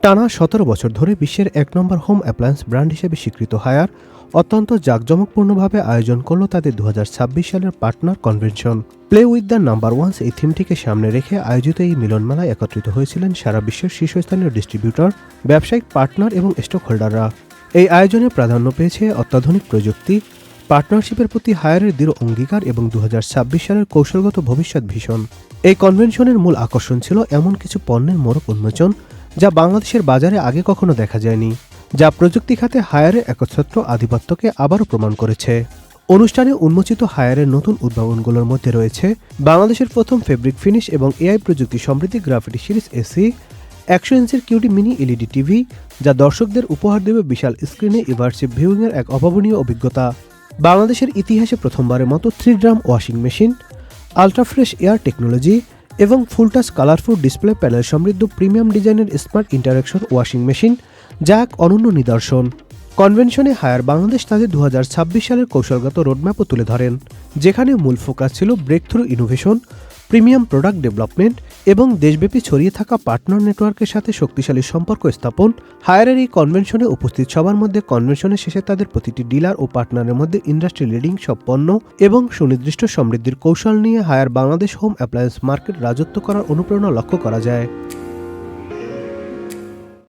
টানা ১৭ বছর ধরে বিশ্বের ১ নম্বর হোম অ্যাপ্লায়েন্স ব্র্যান্ড হিসেবে স্বীকৃত হায়ার অত্যন্ত জাঁকজমকপূর্ণভাবে আয়োজন করল তাদের ২০২৬ সালের partner convention. Play with the number ones এই থিমটিকে সামনে রেখে আয়োজিত এই মিলনমেলায় একত্রিত হয়েছিলেন সারা বিশ্বের শীর্ষস্থানীয় ডিস্ট্রিবিউটর, ব্যবসায়িক পার্টনার এবং স্টক হোল্ডাররা। এই আয়োজনে প্রাধান্য পেয়েছে অত্যাধুনিক প্রযুক্তি, পার্টনারশিপের প্রতি হায়ারের দৃঢ় অঙ্গীকার এবং ২০২৬ সালের কৌশলগত ভবিষ্যৎ ভিশন। এই কনভেনশনের মূল আকর্ষণ ছিল এমন কিছু পণ্যের মোড়ক উন্মোচন যা বাংলাদেশের বাজারে আগে কখনো দেখা যায়নি, যা প্রযুক্তি খাতে হায়ারের একচ্ছত্র আধিপত্যকে আবারও প্রমাণ করেছে। অনুষ্ঠানে উন্মোচিত হায়ারের নতুন উদ্ভাবনগুলোর মধ্যে রয়েছে বাংলাদেশের প্রথম ফেব্রিক ফিনিশ এবং এআই প্রযুক্তি সমৃদ্ধ গ্রাফিটি সিরিজ এসি, ১০০ ইঞ্চির কিউটি মিনি এলইডি টিভি যা দর্শকদের উপহার দেবে বিশাল স্ক্রিনে ইভার্সিভ ভিউইংয়ের এক অভাবনীয় অভিজ্ঞতা, বাংলাদেশের ইতিহাসে প্রথমবারের মতো 3 drum washing machine, ultra fresh air technology এবং full touch colourful display panel সমৃদ্ধ প্রিমিয়াম ডিজাইনের স্মার্ট ইন্টারাকশন ওয়াশিং মেশিন যা এক অনন্য নিদর্শন। কনভেনশনে হায়ার বাংলাদেশ তাদের ২০২৬ সালের কৌশলগত রোডম্যাপও তুলে ধরেন, যেখানে মূল ফোকাস ছিল breakthrough innovation, premium product development এবং দেশব্যাপী ছড়িয়ে থাকা পার্টনার নেটওয়ার্কের সাথে শক্তিশালী সম্পর্ক স্থাপন। হায়ারের এই কনভেনশনে উপস্থিত সবার মধ্যে কনভেনশনের শেষে তাদের প্রতিটি ডিলার ও পার্টনারের মধ্যে ইন্ডাস্ট্রি লিডিং সব পণ্য এবং সুনির্দিষ্ট সমৃদ্ধির কৌশল নিয়ে Haier Bangladesh home appliance market রাজত্ব করার অনুপ্রেরণা লক্ষ্য করা যায়।